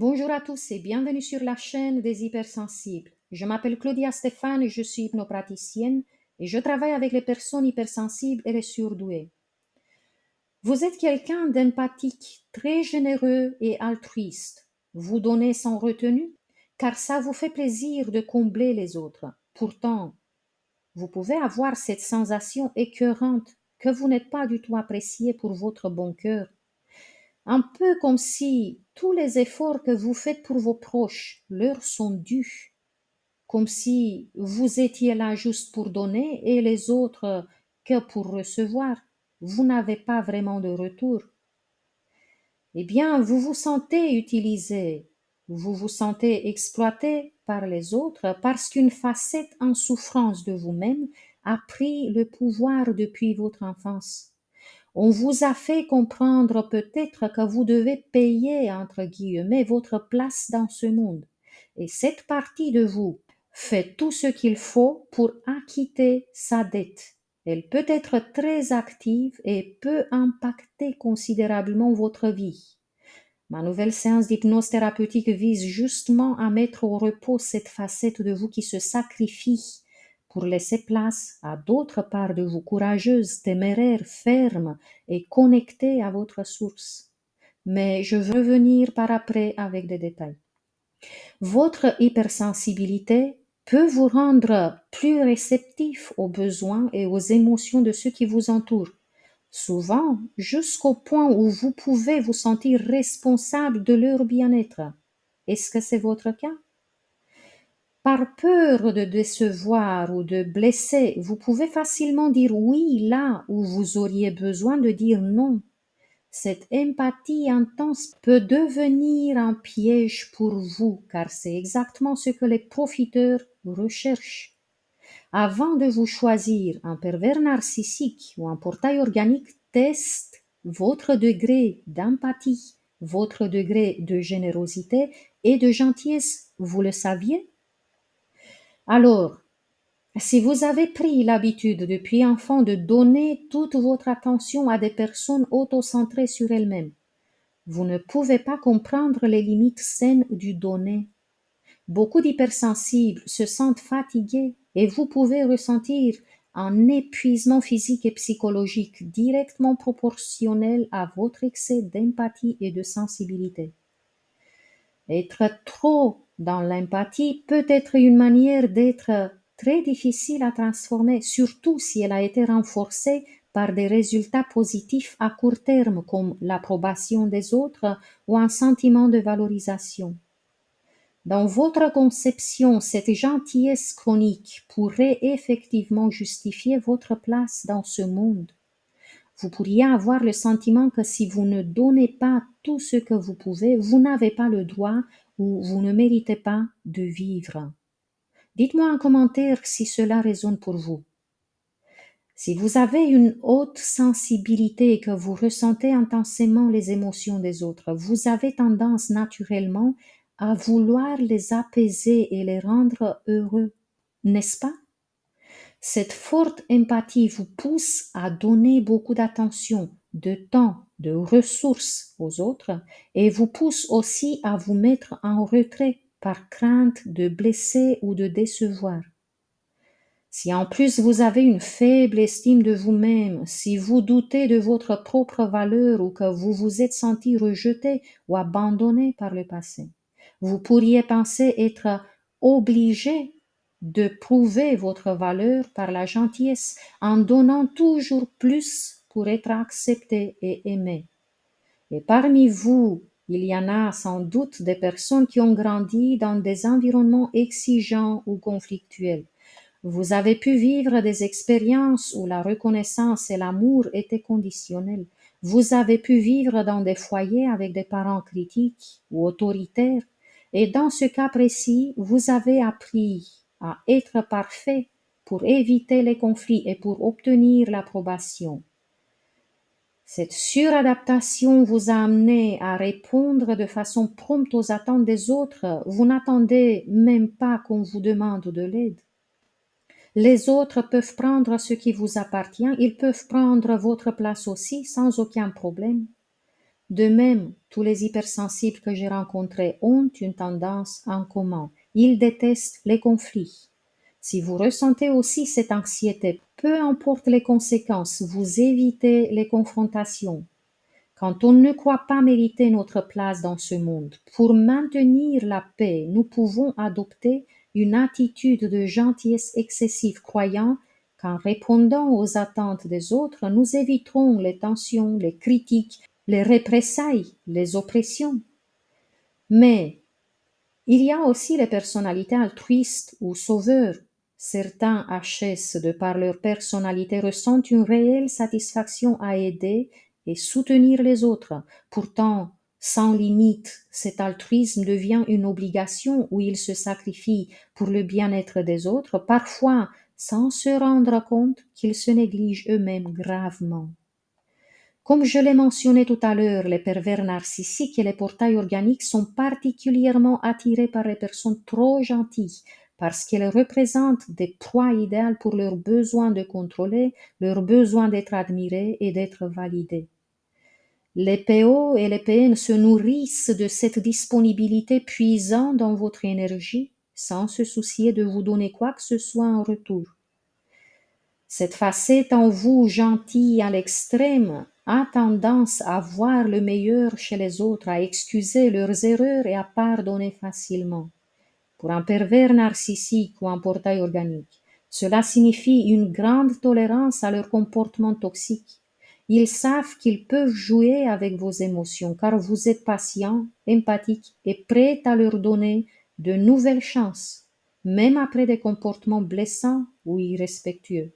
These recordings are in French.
Bonjour à tous et bienvenue sur la chaîne des hypersensibles. Je m'appelle Claudia Stéphane et je suis hypnopraticienne et je travaille avec les personnes hypersensibles et les surdouées. Vous êtes quelqu'un d'empathique, très généreux et altruiste. Vous donnez sans retenue, car ça vous fait plaisir de combler les autres. Pourtant, vous pouvez avoir cette sensation écœurante que vous n'êtes pas du tout apprécié pour votre bon cœur. Un peu comme si tous les efforts que vous faites pour vos proches leur sont dus, comme si vous étiez là juste pour donner et les autres que pour recevoir. Vous n'avez pas vraiment de retour. Eh bien, vous vous sentez utilisé, vous vous sentez exploité par les autres parce qu'une facette en souffrance de vous-même a pris le pouvoir depuis votre enfance. On vous a fait comprendre peut-être que vous devez payer, entre guillemets, votre place dans ce monde. Et cette partie de vous fait tout ce qu'il faut pour acquitter sa dette. Elle peut être très active et peut impacter considérablement votre vie. Ma nouvelle séance d'hypnose thérapeutique vise justement à mettre au repos cette facette de vous qui se sacrifie pour laisser place à d'autres parts de vous courageuses, téméraires, fermes et connectées à votre source. Mais je veux revenir par après avec des détails. Votre hypersensibilité peut vous rendre plus réceptif aux besoins et aux émotions de ceux qui vous entourent, souvent jusqu'au point où vous pouvez vous sentir responsable de leur bien-être. Est-ce que c'est votre cas? Par peur de décevoir ou de blesser, vous pouvez facilement dire oui là où vous auriez besoin de dire non. Cette empathie intense peut devenir un piège pour vous, car c'est exactement ce que les profiteurs recherchent. Avant de vous choisir un pervers narcissique ou un portail organique, teste votre degré d'empathie, votre degré de générosité et de gentillesse. Vous le saviez? Alors, si vous avez pris l'habitude depuis enfant de donner toute votre attention à des personnes autocentrées sur elles-mêmes, vous ne pouvez pas comprendre les limites saines du donner. Beaucoup d'hypersensibles se sentent fatigués et vous pouvez ressentir un épuisement physique et psychologique directement proportionnel à votre excès d'empathie et de sensibilité. Être trop dans l'empathie peut être une manière d'être très difficile à transformer, surtout si elle a été renforcée par des résultats positifs à court terme, comme l'approbation des autres ou un sentiment de valorisation. Dans votre conception, cette gentillesse chronique pourrait effectivement justifier votre place dans ce monde. Vous pourriez avoir le sentiment que si vous ne donnez pas tout ce que vous pouvez, vous n'avez pas le droit ou vous ne méritez pas de vivre. Dites-moi en commentaire si cela résonne pour vous. Si vous avez une haute sensibilité et que vous ressentez intensément les émotions des autres, vous avez tendance naturellement à vouloir les apaiser et les rendre heureux, n'est-ce pas? Cette forte empathie vous pousse à donner beaucoup d'attention, de temps, de ressources aux autres et vous pousse aussi à vous mettre en retrait par crainte de blesser ou de décevoir. Si en plus vous avez une faible estime de vous-même, si vous doutez de votre propre valeur ou que vous vous êtes senti rejeté ou abandonné par le passé, vous pourriez penser être obligé de prouver votre valeur par la gentillesse en donnant toujours plus pour être accepté et aimé. Et parmi vous, il y en a sans doute des personnes qui ont grandi dans des environnements exigeants ou conflictuels. Vous avez pu vivre des expériences où la reconnaissance et l'amour étaient conditionnels. Vous avez pu vivre dans des foyers avec des parents critiques ou autoritaires. Et dans ce cas précis, vous avez appris à être parfait pour éviter les conflits et pour obtenir l'approbation. Cette suradaptation vous a amené à répondre de façon prompte aux attentes des autres. Vous n'attendez même pas qu'on vous demande de l'aide. Les autres peuvent prendre ce qui vous appartient, ils peuvent prendre votre place aussi sans aucun problème. De même, tous les hypersensibles que j'ai rencontrés ont une tendance en commun. Ils détestent les conflits. Si vous ressentez aussi cette anxiété, peu importe les conséquences, vous évitez les confrontations. Quand on ne croit pas mériter notre place dans ce monde, pour maintenir la paix, nous pouvons adopter une attitude de gentillesse excessive, croyant qu'en répondant aux attentes des autres, nous éviterons les tensions, les critiques, les représailles, les oppressions. Mais il y a aussi les personnalités altruistes ou sauveurs. Certains HS, de par leur personnalité, ressentent une réelle satisfaction à aider et soutenir les autres. Pourtant, sans limite, cet altruisme devient une obligation où ils se sacrifient pour le bien-être des autres, parfois sans se rendre compte qu'ils se négligent eux-mêmes gravement. Comme je l'ai mentionné tout à l'heure, les pervers narcissiques et les portails organiques sont particulièrement attirés par les personnes trop gentilles parce qu'elles représentent des proies idéales pour leur besoin de contrôler, leur besoin d'être admirés et d'être validés. Les PO et les PN se nourrissent de cette disponibilité puisant dans votre énergie sans se soucier de vous donner quoi que ce soit en retour. Cette facette en vous gentille à l'extrême a tendance à voir le meilleur chez les autres, à excuser leurs erreurs et à pardonner facilement. Pour un pervers narcissique ou un portail organique, cela signifie une grande tolérance à leur comportement toxique. Ils savent qu'ils peuvent jouer avec vos émotions car vous êtes patient, empathique et prêt à leur donner de nouvelles chances, même après des comportements blessants ou irrespectueux.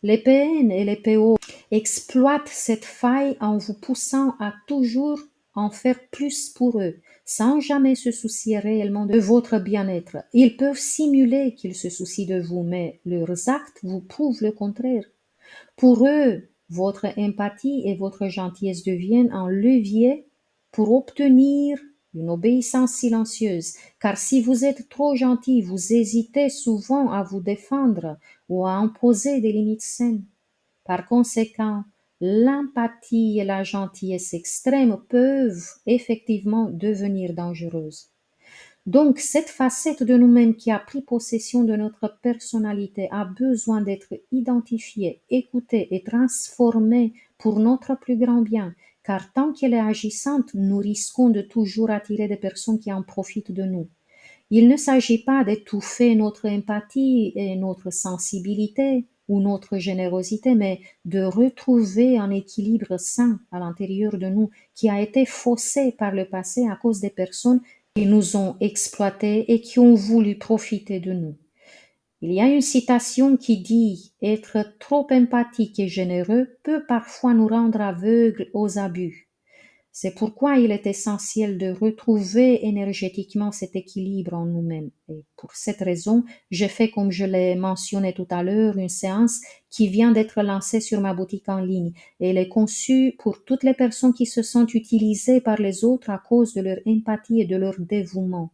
Les PN et les PO exploitent cette faille en vous poussant à toujours en faire plus pour eux, sans jamais se soucier réellement de votre bien-être. Ils peuvent simuler qu'ils se soucient de vous, mais leurs actes vous prouvent le contraire. Pour eux, votre empathie et votre gentillesse deviennent un levier pour obtenir une obéissance silencieuse, car si vous êtes trop gentil, vous hésitez souvent à vous défendre ou à imposer des limites saines. Par conséquent, l'empathie et la gentillesse extrême peuvent effectivement devenir dangereuses. Donc, cette facette de nous-mêmes qui a pris possession de notre personnalité a besoin d'être identifiée, écoutée et transformée pour notre plus grand bien, car tant qu'elle est agissante, nous risquons de toujours attirer des personnes qui en profitent de nous. Il ne s'agit pas d'étouffer notre empathie et notre sensibilité ou notre générosité, mais de retrouver un équilibre sain à l'intérieur de nous qui a été faussé par le passé à cause des personnes qui nous ont exploités et qui ont voulu profiter de nous. Il y a une citation qui dit être trop empathique et généreux peut parfois nous rendre aveugles aux abus. C'est pourquoi il est essentiel de retrouver énergétiquement cet équilibre en nous-mêmes. Et pour cette raison, j'ai fait, comme je l'ai mentionné tout à l'heure, une séance qui vient d'être lancée sur ma boutique en ligne. Et elle est conçue pour toutes les personnes qui se sentent utilisées par les autres à cause de leur empathie et de leur dévouement.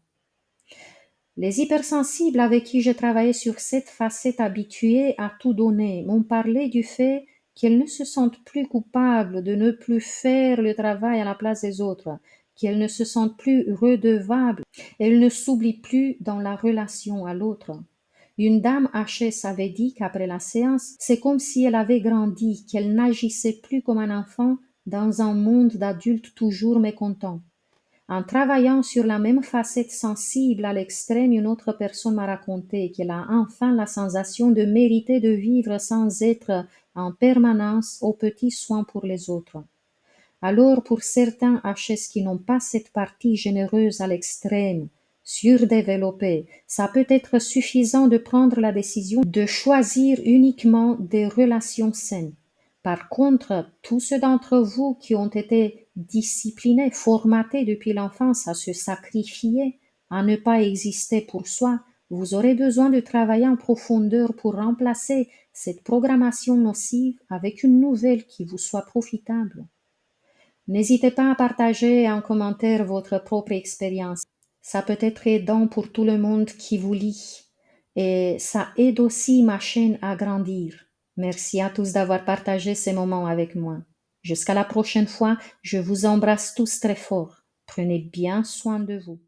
Les hypersensibles avec qui j'ai travaillé sur cette facette habituée à tout donner m'ont parlé du fait qu'elles ne se sentent plus coupables de ne plus faire le travail à la place des autres, qu'elles ne se sentent plus redevables, elles ne s'oublient plus dans la relation à l'autre. Une dame HS avait dit qu'après la séance, c'est comme si elle avait grandi, qu'elle n'agissait plus comme un enfant dans un monde d'adultes toujours mécontents. En travaillant sur la même facette sensible à l'extrême, une autre personne m'a raconté qu'elle a enfin la sensation de mériter de vivre sans être en permanence aux petits soins pour les autres. Alors pour certains HS qui n'ont pas cette partie généreuse à l'extrême, surdéveloppée, ça peut être suffisant de prendre la décision de choisir uniquement des relations saines. Par contre, tous ceux d'entre vous qui ont été disciplinés, formatés depuis l'enfance à se sacrifier, à ne pas exister pour soi, vous aurez besoin de travailler en profondeur pour remplacer cette programmation nocive avec une nouvelle qui vous soit profitable. N'hésitez pas à partager en commentaire votre propre expérience. Ça peut être aidant pour tout le monde qui vous lit et ça aide aussi ma chaîne à grandir. Merci à tous d'avoir partagé ces moments avec moi. Jusqu'à la prochaine fois, je vous embrasse tous très fort. Prenez bien soin de vous.